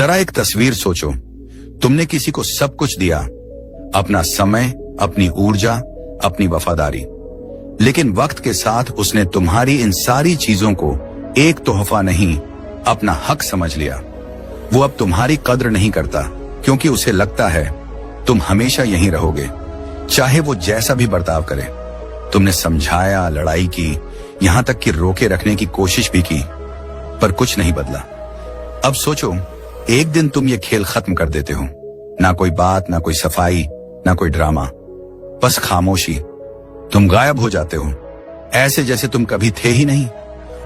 जरा एक तस्वीर सोचो, तुमने किसी को सब कुछ दिया, अपना समय, अपनी ऊर्जा, अपनी वफादारी, लेकिन वक्त के साथ उसने तुम्हारी इन सारी चीजों को एक तोहफा नहीं, अपना हक समझ लिया। वो अब तुम्हारी कद्र नहीं करता क्योंकि उसे लगता है तुम हमेशा यहीं रहोगे, चाहे वो जैसा भी बर्ताव करे। तुमने समझाया, लड़ाई की, यहां तक कि रोके रखने की कोशिश भी की, पर कुछ नहीं बदला। अब सोचो, एक दिन तुम ये खेल खत्म कर देते हो, ना कोई बात, ना कोई सफाई, ना कोई ड्रामा, बस खामोशी। तुम गायब हो जाते हो, ऐसे जैसे तुम कभी थे ही नहीं।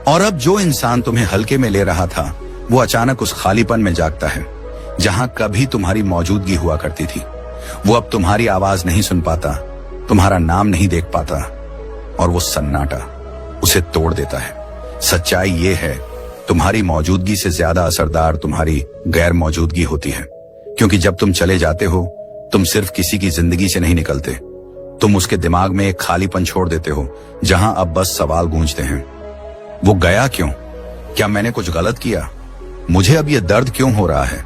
और अब जो इंसान तुम्हें हल्के में ले रहा था, वो अचानक उस खालीपन में जागता है जहां कभी तुम्हारी मौजूदगी हुआ करती थी। वो अब तुम्हारी आवाज नहीं सुन पाता, तुम्हारा नाम नहीं देख पाता, और वो सन्नाटा उसे तोड़ देता है। सच्चाई ये है, तुम्हारी मौजूदगी से ज्यादा असरदार तुम्हारी गैर मौजूदगी होती है, क्योंकि जब तुम चले जाते हो, तुम सिर्फ किसी की जिंदगी से नहीं निकलते, तुम उसके दिमाग में एक खालीपन छोड़ देते हो जहां अब बस सवाल गूंजते हैं। वो गया क्यों? क्या मैंने कुछ गलत किया? मुझे अब ये दर्द क्यों हो रहा है?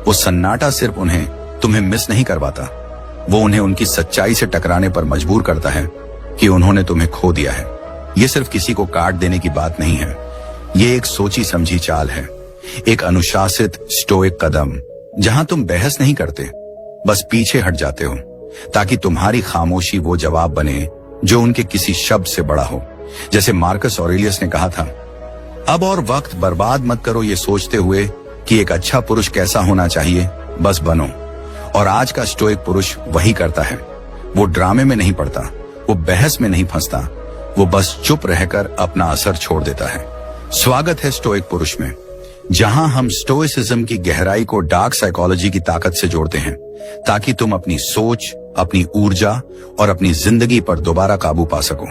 वो सन्नाटा सिर्फ उन्हें तुम्हें मिस नहीं करवाता, वो उन्हें उनकी सच्चाई से टकराने पर मजबूर करता है कि उन्होंने तुम्हें खो दिया है। ये सिर्फ किसी को काट देने की बात नहीं है, ये एक सोची समझी चाल है, एक अनुशासित स्टोइक कदम, जहां तुम बहस नहीं करते, बस पीछे हट जाते हो ताकि तुम्हारी खामोशी वो जवाब बने जो उनके किसी शब्द से बड़ा हो। जैसे मार्कस ऑरेलियस ने कहा था, अब और वक्त बर्बाद मत करो ये सोचते हुए कि एक अच्छा पुरुष कैसा होना चाहिए, बस बनो। और आज का स्टोइक पुरुष वही करता है। वो ड्रामे में नहीं पड़ता, वो बहस में नहीं फंसता, वो बस चुप रहकर अपना असर छोड़ देता है। स्वागत है स्टोइक पुरुष में, जहां हम स्टोइसिज्म की गहराई को डार्क साइकोलॉजी की ताकत से जोड़ते हैं, ताकि तुम अपनी सोच, अपनी ऊर्जा और अपनी जिंदगी पर दोबारा काबू पा सको।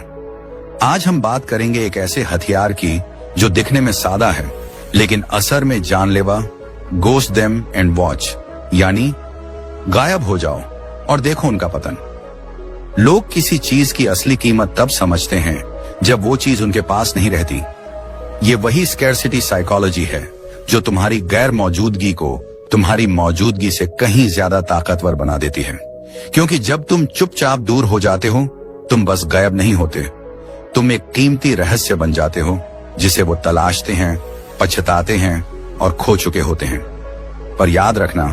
आज हम बात करेंगे एक ऐसे हथियार की जो दिखने में सादा है लेकिन असर में जानलेवा, गोस्ट देम एंड वॉच, यानी गायब हो जाओ और देखो उनका पतन। लोग किसी चीज की असली कीमत तब समझते हैं जब वो चीज उनके पास नहीं रहती। ये वही स्कैरसिटी साइकोलॉजी है जो तुम्हारी गैर मौजूदगी को तुम्हारी मौजूदगी से कहीं ज्यादा ताकतवर बना देती है। क्योंकि जब तुम चुपचाप दूर हो जाते हो, तुम बस गायब नहीं होते, तुम एक कीमती रहस्य बन जाते हो जिसे वो तलाशते हैं, पछताते हैं और खो चुके होते हैं। पर याद रखना,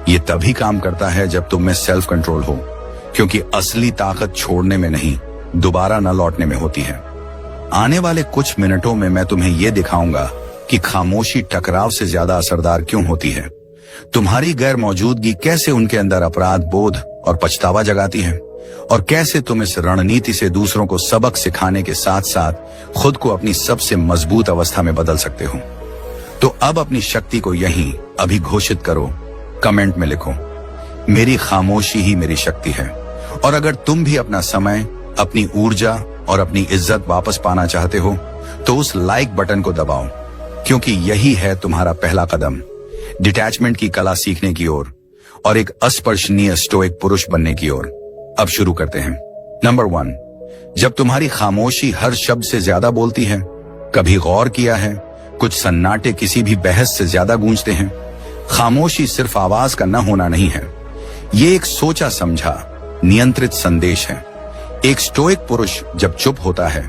ये तभी काम करता है जब तुम में सेल्फ कंट्रोल हो, क्योंकि असली ताकत छोड़ने में नहीं, दोबारा न लौटने में होती है। आने वाले कुछ मिनटों में मैं तुम्हें यह दिखाऊंगा कि खामोशी टकराव से ज्यादा असरदार क्यों होती है, तुम्हारी गैर मौजूदगी कैसे उनके अंदर अपराध बोध और पछतावा जगाती है, और कैसे तुम इस रणनीति से दूसरों को सबक सिखाने के साथ साथ खुद को अपनी सबसे मजबूत अवस्था में बदल सकते हो। तो अब अपनी शक्ति को यहीं अभी घोषित करो, कमेंट में लिखो, मेरी खामोशी ही मेरी शक्ति है। और अगर तुम भी अपना समय, अपनी ऊर्जा और अपनी इज्जत वापस पाना चाहते हो, तो उस लाइक बटन को दबाओ, क्योंकि यही है तुम्हारा पहला कदम डिटैचमेंट की कला सीखने की ओर और एक अस्पर्शनीय स्टोइक पुरुष बनने की ओर। अब शुरू करते हैं। नंबर 1, जब तुम्हारी खामोशी हर शब्द से ज्यादा बोलती है, कभी गौर किया है कुछ सन्नाटे किसी भी बहस से ज्यादा गूंजते हैं? खामोशी सिर्फ आवाज का न होना नहीं है, ये एक सोचा समझा नियंत्रित संदेश है। एक स्टोइक पुरुष जब चुप होता है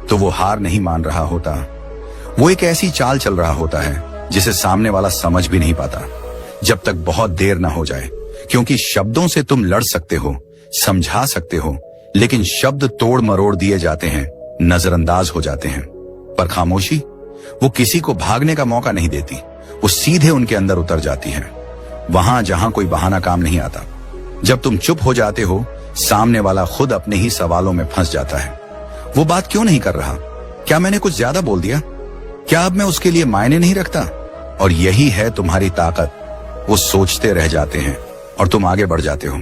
तो वो हार नहीं मान रहा होता, वो एक ऐसी चाल चल रहा होता है जिसे सामने वाला समझ भी नहीं पाता जब तक बहुत देर ना हो जाए। क्योंकि शब्दों से तुम लड़ सकते हो, समझा सकते हो, लेकिन शब्द तोड़ मरोड़ दिए जाते हैं, नजरअंदाज हो जाते हैं। पर खामोशी, वो किसी को भागने का मौका नहीं देती, वो सीधे उनके अंदर उतर जाती है, वहां जहां कोई बहाना काम नहीं आता। जब तुम चुप हो जाते हो, सामने वाला खुद अपने ही सवालों में फंस जाता है। वो बात क्यों नहीं कर रहा? क्या मैंने कुछ ज्यादा बोल दिया? क्या अब मैं उसके लिए मायने नहीं रखता? और यही है तुम्हारी ताकत, वो सोचते रह जाते हैं और तुम आगे बढ़ जाते हो।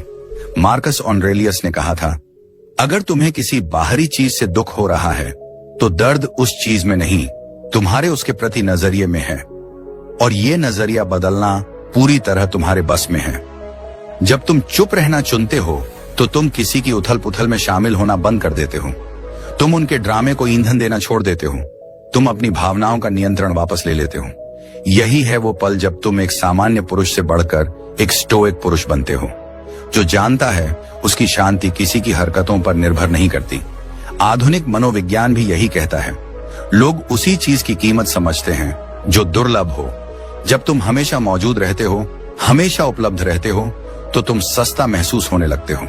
मार्कस ऑरेलियस ने कहा था, अगर तुम्हें किसी बाहरी चीज से दुख हो रहा है तो दर्द उस चीज में नहीं, तुम्हारे उसके प्रति नजरिए में है, और ये नजरिया बदलना पूरी तरह तुम्हारे बस में है। जब तुम चुप रहना चुनते हो तो तुम किसी की उथल पुथल में शामिल होना बंद कर देते हो, तुम उनके ड्रामे को ईंधन देना छोड़ देते हो, तुम अपनी भावनाओं का नियंत्रण वापस ले लेते हो। यही है वो पल जब तुम एक सामान्य पुरुष से बढ़कर एक स्टोइक पुरुष बनते हो, जो जानता है उसकी शांति किसी की हरकतों पर निर्भर नहीं करती। आधुनिक मनोविज्ञान भी यही कहता है। लोग उसी चीज की कीमत समझते हैं जो दुर्लभ हो। जब तुम हमेशा मौजूद रहते हो, हमेशा उपलब्ध रहते हो, तो तुम सस्ता महसूस होने लगते हो।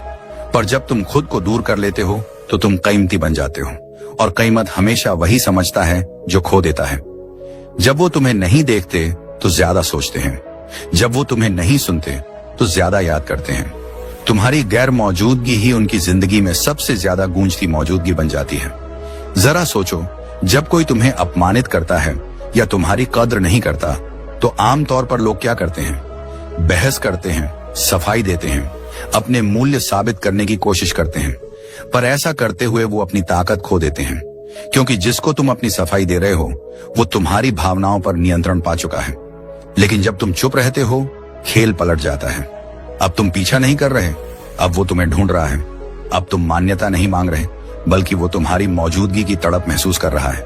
पर जब तुम खुद को दूर कर लेते हो तो तुम कीमती बन जाते हो। और कीमत हमेशा वही समझता है जो खो देता है। जब वो तुम्हें नहीं देखते तो ज्यादा सोचते हैं, जब वो तुम्हें नहीं सुनते तो ज्यादा याद करते हैं। तुम्हारी गैर मौजूदगी ही उनकी जिंदगी में सबसे ज्यादा गूंजती मौजूदगी बन जाती है। जरा सोचो, जब कोई तुम्हें अपमानित करता है या तुम्हारी कद्र नहीं करता तो आमतौर पर लोग क्या करते हैं? बहस करते हैं, सफाई देते हैं, अपने मूल्य साबित करने की कोशिश करते हैं। पर ऐसा करते हुए वो अपनी ताकत खो देते हैं, क्योंकि जिसको तुम अपनी सफाई दे रहे हो वो तुम्हारी भावनाओं पर नियंत्रण पा चुका है। लेकिन जब तुम चुप रहते हो, खेल पलट जाता है। अब तुम पीछा नहीं कर रहे, अब वो तुम्हें ढूंढ रहा है। अब तुम मान्यता नहीं मांग रहे, बल्कि वो तुम्हारी मौजूदगी की तड़प महसूस कर रहा है।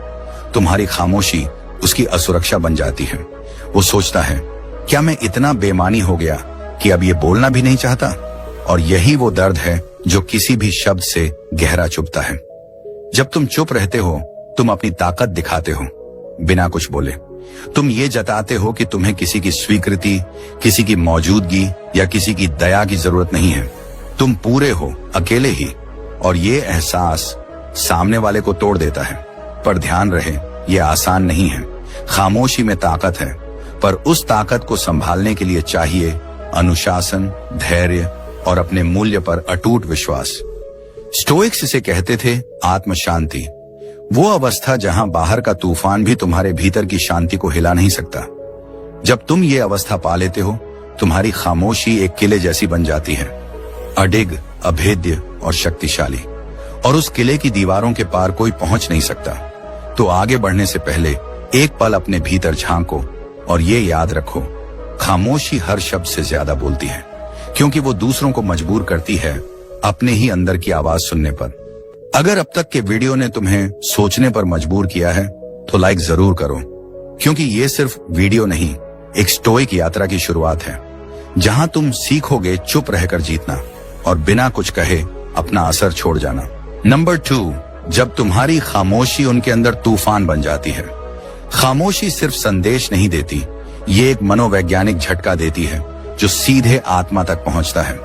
तुम्हारी खामोशी उसकी असुरक्षा बन जाती है। वो सोचता है, क्या मैं इतना बेमानी हो गया कि अब ये बोलना भी नहीं चाहता? और यही वो दर्द है जो किसी भी शब्द से गहरा चुभता है। जब तुम चुप रहते हो, तुम अपनी ताकत दिखाते हो बिना कुछ बोले। तुम ये जताते हो कि तुम्हें किसी की स्वीकृति, किसी की मौजूदगी या किसी की दया की जरूरत नहीं है। तुम पूरे हो, अकेले ही। और ये एहसास सामने वाले को तोड़ देता है। पर ध्यान रहे, ये आसान नहीं है। खामोशी में ताकत है, पर उस ताकत को संभालने के लिए चाहिए अनुशासन, धैर्य और अपने मूल्य पर अटूट विश्वास। स्टोइक्स इसे कहते थे आत्म शांति, वो अवस्था जहां बाहर का तूफान भी तुम्हारे भीतर की शांति को हिला नहीं सकता। जब तुम ये अवस्था पा लेते हो, तुम्हारी खामोशी एक किले जैसी बन जाती है, अडिग, अभेद्य और शक्तिशाली। और उस किले की दीवारों के पार कोई पहुंच नहीं सकता। तो आगे बढ़ने से पहले एक पल अपने भीतर झांको और ये याद रखो, खामोशी हर शब्द से ज्यादा बोलती है, क्योंकि वो दूसरों को मजबूर करती है अपने ही अंदर की आवाज सुनने पर। अगर अब तक के वीडियो ने तुम्हें सोचने पर मजबूर किया है तो लाइक जरूर करो, क्योंकि ये सिर्फ वीडियो नहीं, एक स्टोइक यात्रा की शुरुआत है, जहां तुम सीखोगे चुप रहकर जीतना और बिना कुछ कहे अपना असर छोड़ जाना। नंबर 2, जब तुम्हारी खामोशी उनके अंदर तूफान बन जाती है। खामोशी सिर्फ संदेश नहीं देती, ये एक मनोवैज्ञानिक झटका देती है जो सीधे आत्मा तक पहुंचता है।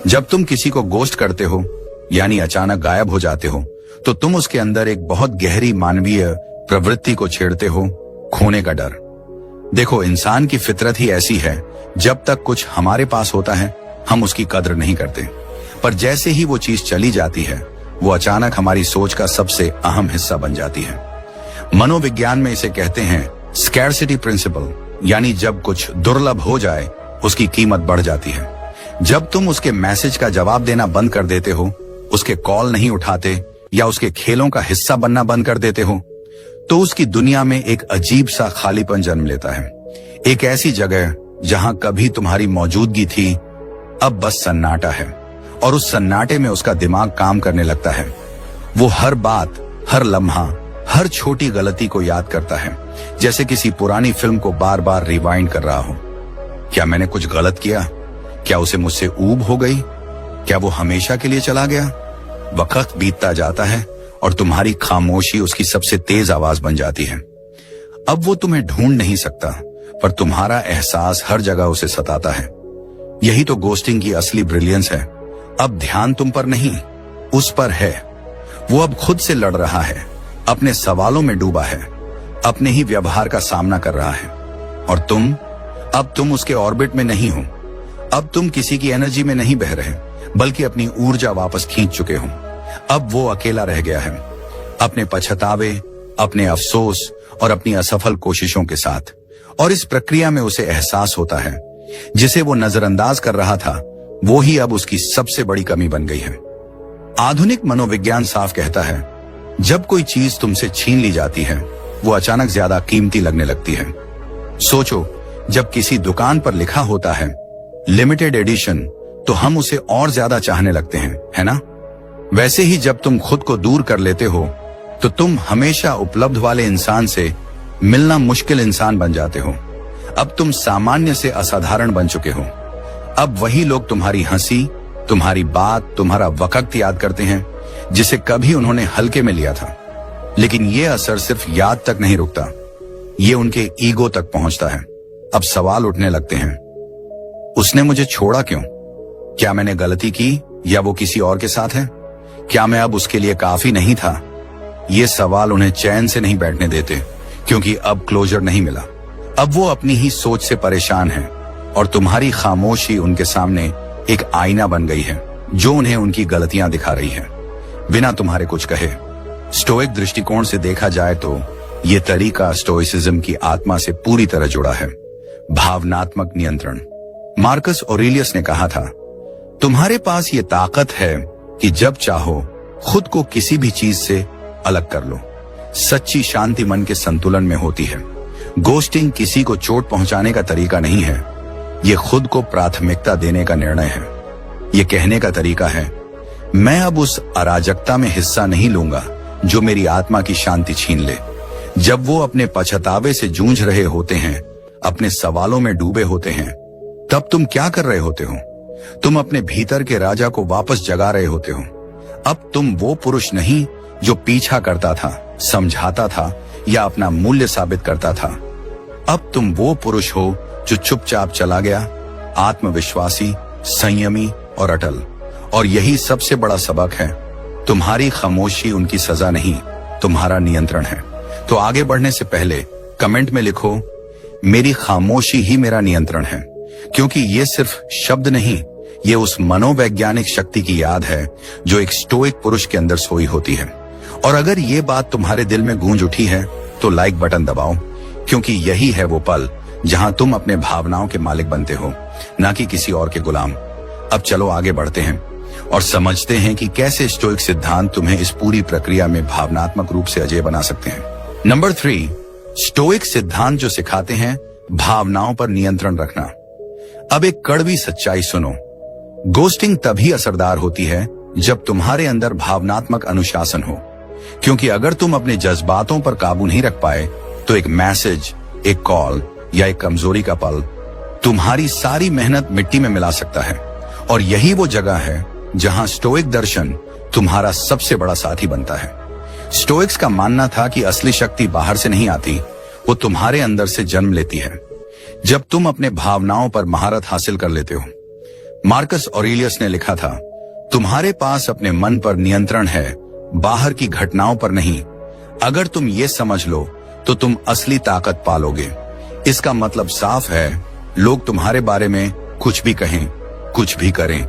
जब तुम किसी को गोस्ट करते हो, यानी अचानक गायब हो जाते हो, तो तुम उसके अंदर एक बहुत गहरी मानवीय प्रवृत्ति को छेड़ते हो, खोने का डर। देखो, इंसान की फितरत ही ऐसी है, जब तक कुछ हमारे पास होता है हम उसकी कद्र नहीं करते, पर जैसे ही वो चीज चली जाती है, वो अचानक हमारी सोच का सबसे अहम हिस्सा बन जाती है। मनोविज्ञान में इसे कहते हैं स्कैर्सिटी प्रिंसिपल, यानी जब कुछ दुर्लभ हो जाए उसकी कीमत बढ़ जाती है। जब तुम उसके मैसेज का जवाब देना बंद कर देते हो, उसके कॉल नहीं उठाते या उसके खेलों का हिस्सा बनना बंद कर देते हो, तो उसकी दुनिया में एक अजीब सा खालीपन जन्म लेता है। एक ऐसी जगह जहां कभी तुम्हारी मौजूदगी थी, अब बस सन्नाटा है। और उस सन्नाटे में उसका दिमाग काम करने लगता है। वो हर बात, हर लम्हा, हर छोटी गलती को याद करता है, जैसे किसी पुरानी फिल्म को बार बार रिवाइंड कर रहा हो। क्या मैंने कुछ गलत किया? क्या उसे मुझसे ऊब हो गई? क्या वो हमेशा के लिए चला गया? वक्त बीतता जाता है और तुम्हारी खामोशी उसकी सबसे तेज आवाज बन जाती है। अब वो तुम्हें ढूंढ नहीं सकता, पर तुम्हारा एहसास हर जगह उसे सताता है। यही तो गोस्टिंग की असली ब्रिलियंस है। अब ध्यान तुम पर नहीं, उस पर है। वो अब खुद से लड़ रहा है, अपने सवालों में डूबा है, अपने ही व्यवहार का सामना कर रहा है। और अब तुम उसके ऑर्बिट में नहीं हो। अब तुम किसी की एनर्जी में नहीं बह रहे, बल्कि अपनी ऊर्जा वापस खींच चुके हो। अब वो अकेला रह गया है, अपने पछतावे, अपने अफसोस और अपनी असफल कोशिशों के साथ। और इस प्रक्रिया में उसे एहसास होता है, जिसे वो नजरअंदाज कर रहा था, वो ही अब उसकी सबसे बड़ी कमी बन गई है। आधुनिक मनोविज्ञान साफ कहता है, जब कोई चीज तुमसे छीन ली जाती है, वो अचानक ज्यादा कीमती लगने लगती है। सोचो, जब किसी दुकान पर लिखा होता है लिमिटेड एडिशन, तो हम उसे और ज्यादा चाहने लगते हैं, है ना? वैसे ही जब तुम खुद को दूर कर लेते हो, तो तुम हमेशा उपलब्ध वाले इंसान से मिलना मुश्किल इंसान बन जाते हो। अब तुम सामान्य से असाधारण बन चुके हो। अब वही लोग तुम्हारी हंसी, तुम्हारी बात, तुम्हारा वक्त याद करते हैं जिसे कभी उन्होंने हल्के में लिया था। लेकिन ये असर सिर्फ याद तक नहीं रुकता, ये उनके ईगो तक पहुंचता है। अब सवाल उठने लगते हैं, उसने मुझे छोड़ा क्यों? क्या मैंने गलती की या वो किसी और के साथ है? क्या मैं अब उसके लिए काफी नहीं था? ये सवाल उन्हें चैन से नहीं बैठने देते, क्योंकि अब क्लोजर नहीं मिला। अब वो अपनी ही सोच से परेशान है और तुम्हारी खामोशी उनके सामने एक आईना बन गई है जो उन्हें उनकी गलतियां दिखा रही है बिना तुम्हारे कुछ कहे। स्टोइक दृष्टिकोण से देखा जाए तो ये तरीका स्टोइसिज्म की आत्मा से पूरी तरह जुड़ा है। भावनात्मक नियंत्रण। मार्कस ऑरेलियस ने कहा था, तुम्हारे पास ये ताकत है कि जब चाहो खुद को किसी भी चीज से अलग कर लो। सच्ची शांति मन के संतुलन में होती है। गोस्टिंग किसी को चोट पहुंचाने का तरीका नहीं है, ये खुद को प्राथमिकता देने का निर्णय है। ये कहने का तरीका है, मैं अब उस अराजकता में हिस्सा नहीं लूंगा जो मेरी आत्मा की शांति छीन ले। जब वो अपने पछतावे से जूझ रहे होते हैं, अपने सवालों में डूबे होते हैं, तब तुम क्या कर रहे होते हो? तुम अपने भीतर के राजा को वापस जगा रहे होते हो। अब तुम वो पुरुष नहीं जो पीछा करता था, समझाता था या अपना मूल्य साबित करता था। अब तुम वो पुरुष हो जो चुपचाप चला गया, आत्मविश्वासी, संयमी और अटल। और यही सबसे बड़ा सबक है, तुम्हारी खामोशी उनकी सजा नहीं, तुम्हारा नियंत्रण है। तो आगे बढ़ने से पहले कमेंट में लिखो, मेरी खामोशी ही मेरा नियंत्रण है, क्योंकि ये सिर्फ शब्द नहीं, ये उस मनोवैज्ञानिक शक्ति की याद है जो एक स्टोइक पुरुष के अंदर सोई होती है। और अगर ये बात तुम्हारे दिल में गूंज उठी है तो लाइक बटन दबाओ, क्योंकि यही है वो पल जहां तुम अपने भावनाओं के मालिक बनते हो, ना कि किसी और के गुलाम। अब चलो आगे बढ़ते हैं और समझते हैं कि कैसे स्टोइक सिद्धांत तुम्हें इस पूरी प्रक्रिया में भावनात्मक रूप से अजय बना सकते हैं। नंबर 3, स्टोइक सिद्धांत जो सिखाते हैं भावनाओं पर नियंत्रण रखना। अब एक कड़वी सच्चाई सुनो, गोस्टिंग तभी असरदार होती है जब तुम्हारे अंदर भावनात्मक अनुशासन हो, क्योंकि अगर तुम अपने जज्बातों पर काबू नहीं रख पाए तो एक मैसेज, एक कॉल या एक कमजोरी का पल तुम्हारी सारी मेहनत मिट्टी में मिला सकता है। और यही वो जगह है जहां स्टोइक दर्शन तुम्हारा सबसे बड़ा साथी बनता है। स्टोइक्स का मानना था कि असली शक्ति बाहर से नहीं आती, वो तुम्हारे अंदर से जन्म लेती है जब तुम अपने भावनाओं पर महारत हासिल कर लेते हो। मार्कस ऑरेलियस ने लिखा था, तुम्हारे पास अपने मन पर नियंत्रण है, बाहर की घटनाओं पर नहीं। अगर तुम ये समझ लो तो तुम असली ताकत पालोगे। इसका मतलब साफ है, लोग तुम्हारे बारे में कुछ भी कहें, कुछ भी करें,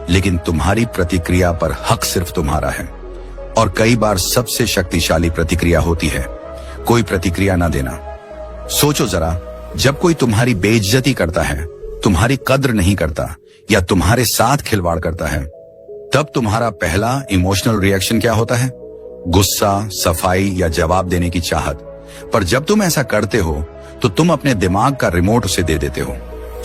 लेकिन तुम्हारी प्रतिक्रिया पर हक सिर्फ तुम्हारा है। और कई बार सबसे शक्तिशाली प्रतिक्रिया होती है कोई प्रतिक्रिया ना देना। सोचो जरा, जब कोई तुम्हारी बेइज्जती करता है, तुम्हारी कद्र नहीं करता या तुम्हारे साथ खिलवाड़ करता है, तब तुम्हारा पहला इमोशनल रिएक्शन क्या होता है? गुस्सा, सफाई या जवाब देने की चाहत। पर जब तुम ऐसा करते हो तो तुम अपने दिमाग का रिमोट उसे दे देते हो।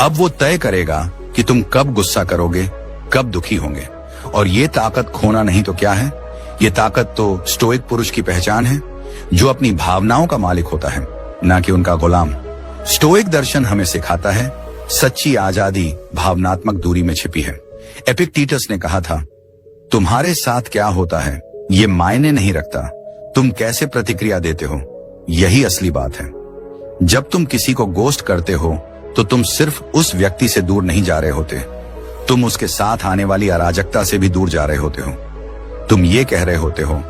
अब वो तय करेगा कि तुम कब गुस्सा करोगे, कब दुखी होंगे। और ये ताकत खोना नहीं तो क्या है? ये ताकत तो स्टोइक पुरुष की पहचान है, जो अपनी भावनाओं का मालिक होता है, ना कि उनका गुलाम। स्टोइक दर्शन हमें सिखाता है, सच्ची आजादी भावनात्मक दूरी में छिपी है। एपिक्टेटस ने कहा था, तुम्हारे साथ क्या होता है ये मायने नहीं रखता, तुम कैसे प्रतिक्रिया देते हो, यही असली बात है। जब तुम किसी को गोस्ट करते हो तो तुम सिर्फ उस व्यक्ति से दूर नहीं जा रहे होते, तुम उसके साथ आने वाली अराजकता से भी दूर जा रहे होते हो। तुम ये कह रहे होते हो,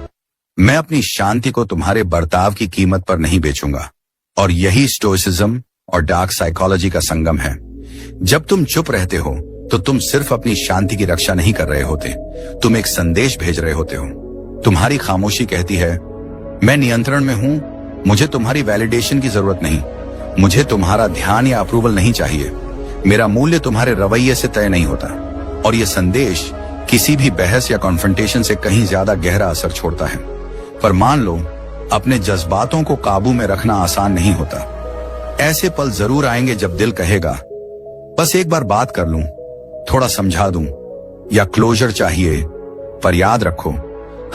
मैं अपनी शांति को तुम्हारे बर्ताव की कीमत पर नहीं बेचूंगा। और यही स्टोइसिज्म और डार्क साइकोलॉजी का संगम है। जब तुम चुप रहते हो तो तुम सिर्फ अपनी शांति की रक्षा नहीं कर रहे होते, तुम एक संदेश भेज रहे होते हो। तुम्हारी खामोशी कहती है, मैं नियंत्रण में हूं, मुझे तुम्हारी वैलिडेशन की जरूरत नहीं, मुझे तुम्हारा ध्यान या अप्रूवल नहीं चाहिए, मेरा मूल्य तुम्हारे रवैये से तय नहीं होता। और यह संदेश किसी भी बहस या कॉन्फ्रंटेशन से कहीं ज्यादा गहरा असर छोड़ता है। पर मान लो, अपने जज्बातों को काबू में रखना आसान नहीं होता। ऐसे पल जरूर आएंगे जब दिल कहेगा, बस एक बार बात कर लूं, थोड़ा समझा दूं, या क्लोजर चाहिए। पर याद रखो,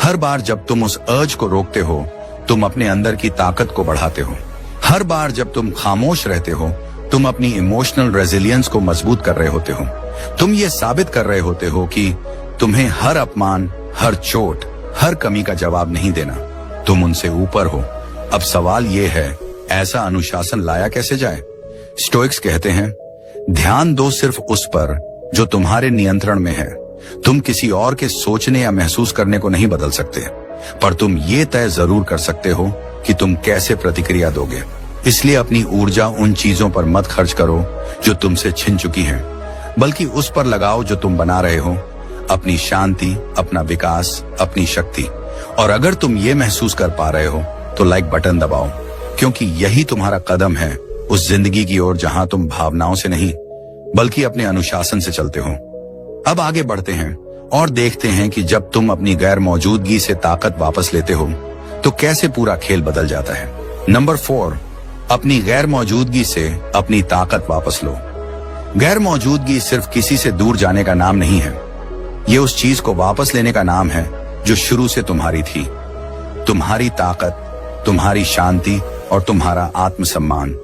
हर बार जब तुम उस अर्ज को रोकते हो, तुम अपने अंदर की ताकत को बढ़ाते हो। हर बार जब तुम खामोश रहते हो, तुम अपनी इमोशनल रेजिलियंस को मजबूत कर रहे होते हो। तुम ये साबित कर रहे होते हो कि तुम्हें हर अपमान, हर चोट, हर कमी का जवाब नहीं देना। तुम उनसे ऊपर हो। अब सवाल ये है, ऐसा अनुशासन लाया कैसे जाए? स्टोइक्स कहते हैं, ध्यान दो सिर्फ उस पर जो तुम्हारे नियंत्रण में है। तुम किसी और के सोचने या महसूस करने को नहीं बदल सकते, पर तुम ये तय जरूर कर सकते हो कि तुम कैसे प्रतिक्रिया दोगे। इसलिए अपनी ऊर्जा उन चीजों पर मत खर्च करो जो तुमसे छिन चुकी हैं, बल्कि उस पर लगाओ जो तुम बना रहे हो, अपनी शांति, अपना विकास, अपनी शक्ति। और अगर तुम ये महसूस कर पा रहे हो तो लाइक बटन दबाओ, क्योंकि यही तुम्हारा कदम है उस जिंदगी की ओर जहां तुम भावनाओं से नहीं बल्कि अपने अनुशासन से चलते हो। अब आगे बढ़ते हैं और देखते हैं कि जब तुम अपनी गैर मौजूदगी से ताकत वापस लेते हो तो कैसे पूरा खेल बदल जाता है। नंबर 4, अपनी गैर मौजूदगी से अपनी ताकत वापस लो। गैर मौजूदगी सिर्फ किसी से दूर जाने का नाम नहीं है, ये उस चीज को वापस लेने का नाम है जो शुरू से तुम्हारी थी। तुम्हारी ताकत, तुम्हारी शांति और तुम्हारा आत्मसम्मान।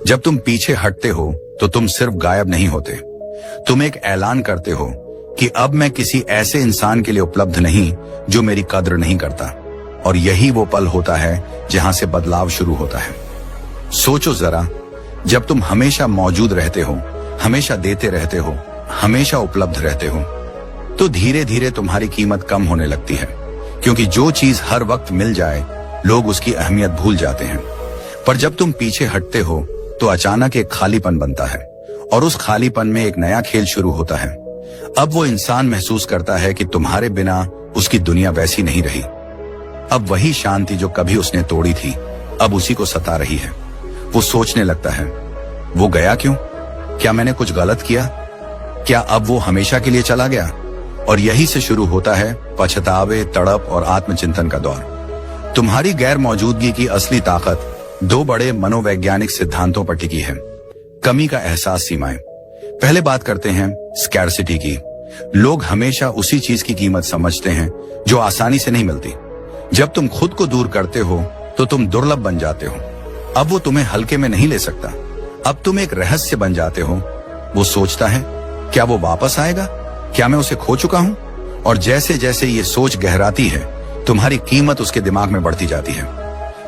जब तुम पीछे हटते हो तो तुम सिर्फ गायब नहीं होते, तुम एक ऐलान करते हो कि अब मैं किसी ऐसे इंसान के लिए उपलब्ध नहीं जो मेरी कद्र नहीं करता। और यही वो पल होता है जहां से बदलाव शुरू होता है। सोचो जरा, जब तुम हमेशा मौजूद रहते हो, हमेशा देते रहते हो, हमेशा उपलब्ध रहते हो, तो धीरे धीरे तुम्हारी कीमत कम होने लगती है, क्योंकि जो चीज हर वक्त मिल जाए लोग उसकी अहमियत भूल जाते हैं। पर जब तुम पीछे हटते हो तो अचानक एक खालीपन बनता है, और उस खालीपन में एक नया खेल शुरू होता है। अब वो इंसान महसूस करता है कि तुम्हारे बिना उसकी दुनिया वैसी नहीं रही। अब वही शांति जो कभी उसने तोड़ी थी अब उसी को सता रही है। वो सोचने लगता है, वो गया क्यों? क्या मैंने कुछ गलत किया? क्या अब वो हमेशा के लिए चला गया? और यही से शुरू होता है पछतावे, तड़प और आत्मचिंतन का दौर। तुम्हारी गैर मौजूदगी की असली ताकत 2 बड़े मनोवैज्ञानिक सिद्धांतों पर टिकी है। कमी का एहसास, सीमाएं। पहले बात करते हैं स्कैर्सिटी की। लोग हमेशा उसी चीज की कीमत समझते हैं जो आसानी से नहीं मिलती। जब तुम खुद को दूर करते हो तो तुम दुर्लभ बन जाते हो। अब वो तुम्हें हल्के में नहीं ले सकता। अब तुम एक रहस्य बन जाते हो। वो सोचता है, क्या वो वापस आएगा? क्या मैं उसे खो चुका हूं? और जैसे जैसे ये सोच गहराती है, तुम्हारी कीमत उसके दिमाग में बढ़ती जाती है।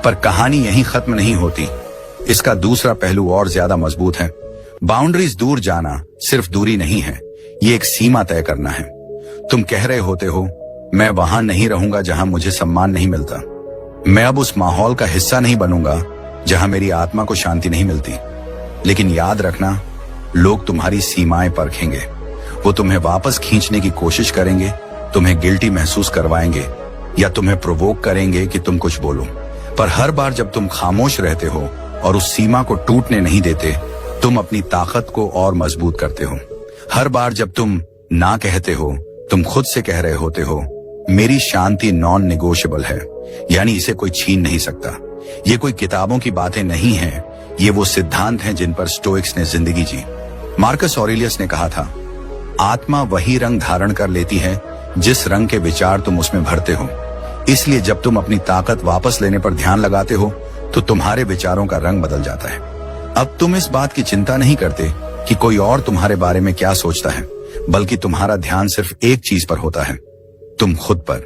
पर कहानी यहीं खत्म नहीं होती। इसका दूसरा पहलू और ज्यादा मजबूत है। बाउंड्रीज दूर जाना सिर्फ दूरी नहीं है, ये एक सीमा तय करना है। तुम कह रहे होते हो, मैं वहां नहीं रहूंगा जहां मुझे सम्मान नहीं मिलता। मैं अब उस माहौल का हिस्सा नहीं बनूंगा जहां मेरी आत्मा को शांति नहीं मिलती। लेकिन याद रखना, लोग तुम्हारी सीमाएं परखेंगे। वो तुम्हें वापस खींचने की कोशिश करेंगे, तुम्हें गिल्टी महसूस करवाएंगे या तुम्हें प्रोवोक करेंगे कि तुम कुछ बोलो। पर हर बार जब तुम खामोश रहते हो और उस सीमा को टूटने नहीं देते, तुम अपनी ताकत को और मजबूत करते हो। हर बार जब तुम ना कहते हो, तुम खुद से कह रहे होते हो, मेरी शांति नॉन नेगोशिएबल है, यानी इसे कोई छीन नहीं सकता। ये कोई किताबों की बातें नहीं हैं, ये वो सिद्धांत हैं जिन पर स्टोइक्स ने जिंदगी जी। मार्कस ऑरेलियस ने कहा था, आत्मा वही रंग धारण कर लेती है जिस रंग के विचार तुम उसमें भरते हो। इसलिए जब तुम अपनी ताकत वापस लेने पर ध्यान लगाते हो तो तुम्हारे विचारों का रंग बदल जाता है। अब तुम इस बात की चिंता नहीं करते कि कोई और तुम्हारे बारे में क्या सोचता है, बल्कि तुम्हारा ध्यान सिर्फ एक चीज पर होता है, तुम खुद पर,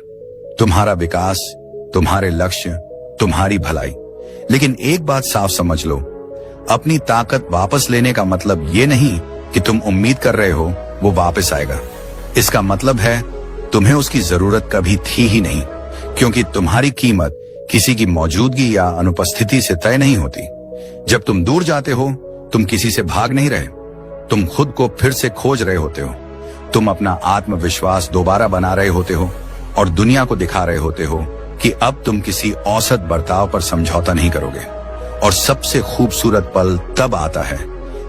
तुम्हारा विकास, तुम्हारे लक्ष्य, तुम्हारी भलाई। लेकिन एक बात साफ समझ लो, अपनी ताकत वापस लेने का मतलब ये नहीं कि तुम उम्मीद कर रहे हो वो वापस आएगा। इसका मतलब है तुम्हें उसकी जरूरत कभी थी ही नहीं, क्योंकि तुम्हारी कीमत किसी की मौजूदगी या अनुपस्थिति से तय नहीं होती। जब तुम दूर जाते हो, तुम किसी से भाग नहीं रहे, तुम खुद को फिर से खोज रहे होते हो। तुम अपना आत्मविश्वास दोबारा बना रहे होते हो और दुनिया को दिखा रहे होते हो कि अब तुम किसी औसत बर्ताव पर समझौता नहीं करोगे। और सबसे खूबसूरत पल तब आता है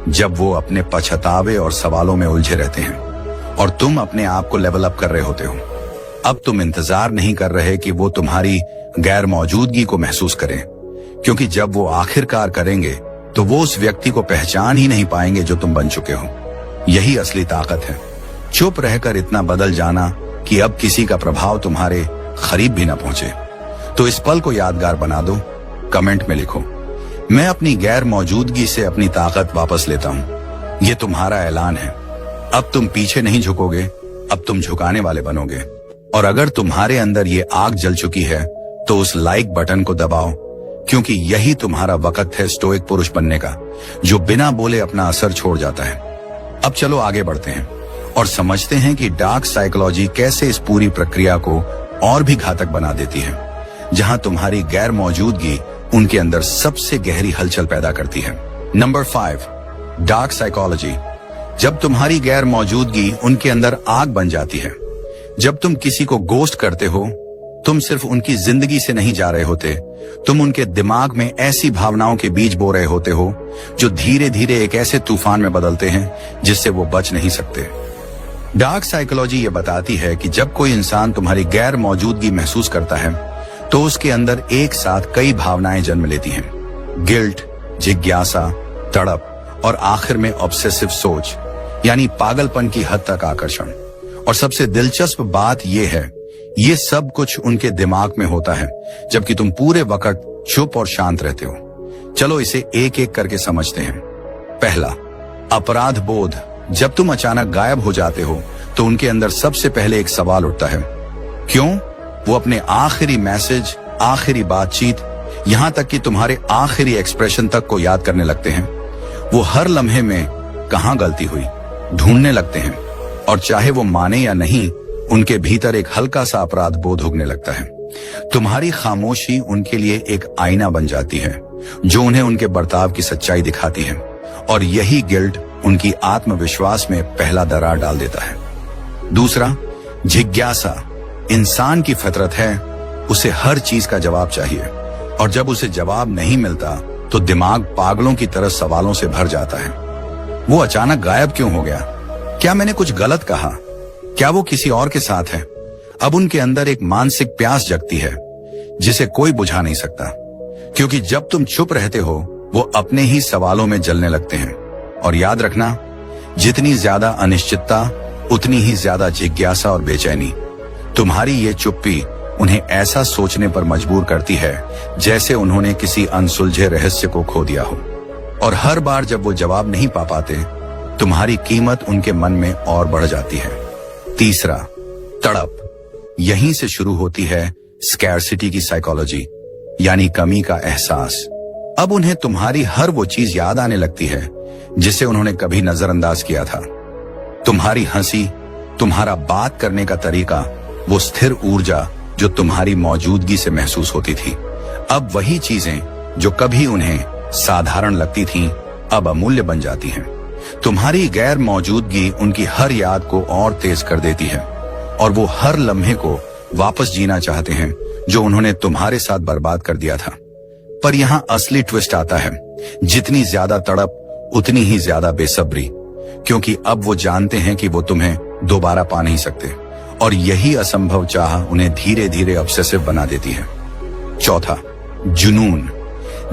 जब वो अपने पछतावे और सवालों में उलझे रहते हैं और तुम अपने आप को लेवल अप कर रहे होते हो। अब तुम इंतजार नहीं कर रहे कि वो तुम्हारी गैर मौजूदगी को महसूस करें, क्योंकि जब वो आखिरकार करेंगे तो वो उस व्यक्ति को पहचान ही नहीं पाएंगे जो तुम बन चुके हो। यही असली ताकत है, चुप रहकर इतना बदल जाना कि अब किसी का प्रभाव तुम्हारे करीब भी ना पहुंचे। तो इस पल को यादगार बना दो, कमेंट में लिखो, मैं अपनी गैर मौजूदगी से अपनी ताकत वापस लेता हूं। ये तुम्हारा ऐलान है। अब तुम पीछे नहीं झुकोगे, अब तुम झुकाने वाले बनोगे। और अगर तुम्हारे अंदर ये आग जल चुकी है तो उस लाइक बटन को दबाओ, क्योंकि यही तुम्हारा वक्त है स्टोइक पुरुष बनने का, जो बिना बोले अपना असर छोड़ जाता है। अब चलो आगे बढ़ते हैं और समझते हैं कि डार्क साइकोलॉजी कैसे इस पूरी प्रक्रिया को और भी घातक बना देती है, जहां तुम्हारी गैर मौजूदगी उनके अंदर सबसे गहरी हलचल पैदा करती है। Number 5, dark psychology. जब तुम्हारी गैर मौजूदगी उनके अंदर आग बन जाती है। जब तुम किसी को गोस्ट करते हो, तुम सिर्फ उनकी जिंदगी से नहीं जा रहे होते, तुम उनके दिमाग में ऐसी भावनाओं के बीज बो रहे होते हो जो धीरे धीरे एक ऐसे तूफान में बदलते हैं जिससे वो बच नहीं सकते। डार्क साइकोलॉजी ये बताती है कि जब कोई इंसान तुम्हारी गैर मौजूदगी महसूस करता है तो उसके अंदर एक साथ कई भावनाएं जन्म लेती हैं। गिल्ट, जिज्ञासा, तड़प और आखिर में ऑब्सेसिव सोच, यानी पागलपन की हद तक आकर्षण। और सबसे दिलचस्प बात यह है, ये सब कुछ उनके दिमाग में होता है, जबकि तुम पूरे वक्त चुप और शांत रहते हो। चलो इसे एक एक करके समझते हैं। पहला, अपराध बोध। जब तुम अचानक गायब हो जाते हो तो उनके अंदर सबसे पहले एक सवाल उठता है, क्यों? वो अपने आखिरी मैसेज, आखिरी बातचीत, यहां तक कि तुम्हारे आखिरी एक्सप्रेशन तक को याद करने लगते हैं। वो हर लम्हे में कहां गलती हुई ढूंढने लगते हैं, और चाहे वो माने या नहीं, उनके भीतर एक हल्का सा अपराध बोध उगने लगता है। तुम्हारी खामोशी उनके लिए एक आईना बन जाती है जो उन्हें उनके बर्ताव की सच्चाई दिखाती है, और यही गिल्ट उनकी आत्मविश्वास में पहला दरार डाल देता है। दूसरा, जिज्ञासा। इंसान की फितरत है, उसे हर चीज का जवाब चाहिए, और जब उसे जवाब नहीं मिलता तो दिमाग पागलों की तरह सवालों से भर जाता है। वो अचानक गायब क्यों हो गया? क्या मैंने कुछ गलत कहा? क्या वो किसी और के साथ है? अब उनके अंदर एक मानसिक प्यास जगती है जिसे कोई बुझा नहीं सकता, क्योंकि जब तुम चुप रहते हो वो अपने ही सवालों में जलने लगते हैं। और याद रखना, जितनी ज्यादा अनिश्चितता उतनी ही ज्यादा जिज्ञासा और बेचैनी। तुम्हारी ये चुप्पी उन्हें ऐसा सोचने पर मजबूर करती है जैसे उन्होंने किसी अनसुलझे रहस्य को खो दिया हो। और हर बार जब वो जवाब नहीं पा पाते, तुम्हारी कीमत उनके मन में और बढ़ जाती है। तीसरा, तड़प। यहीं से शुरू होती है स्कैरसिटी की साइकोलॉजी, यानी कमी का एहसास। अब उन्हें तुम्हारी हर वो चीज याद आने लगती है जिसे उन्होंने कभी नजरअंदाज किया था। तुम्हारी हंसी, तुम्हारा बात करने का तरीका, वो स्थिर ऊर्जा जो तुम्हारी मौजूदगी से महसूस होती थी। अब वही चीजें जो कभी उन्हें साधारण लगती थीं, अब अमूल्य बन जाती हैं। तुम्हारी गैर मौजूदगी उनकी हर याद को और तेज कर देती है, और वो हर लम्हे को वापस जीना चाहते हैं जो उन्होंने तुम्हारे साथ बर्बाद कर दिया था। पर यहाँ असली ट्विस्ट आता है, जितनी ज्यादा तड़प उतनी ही ज्यादा बेसब्री, क्योंकि अब वो जानते हैं कि वो तुम्हें दोबारा पा नहीं सकते, और यही असंभव चाह उन्हें धीरे धीरे ऑब्सेसिव बना देती है। चौथा, जुनून।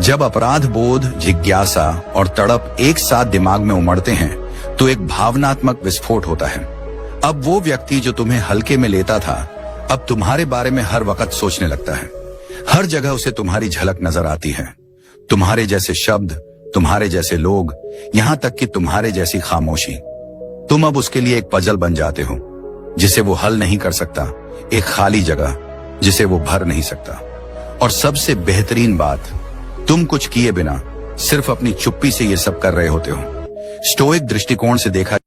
जब अपराध बोध, जिज्ञासा और तड़प एक साथ दिमाग में उमड़ते हैं तो एक भावनात्मक विस्फोट होता है। अब वो व्यक्ति जो तुम्हें हल्के में लेता था, अब तुम्हारे बारे में हर वक्त सोचने लगता है। हर जगह उसे तुम्हारी झलक नजर आती है, तुम्हारे जैसे शब्द, तुम्हारे जैसे लोग, यहां तक कि तुम्हारे जैसी खामोशी। तुम अब उसके लिए एक पजल बन जाते हो जिसे वो हल नहीं कर सकता, एक खाली जगह जिसे वो भर नहीं सकता। और सबसे बेहतरीन बात, तुम कुछ किए बिना सिर्फ अपनी चुप्पी से ये सब कर रहे होते हो। स्टोइक दृष्टिकोण से देखा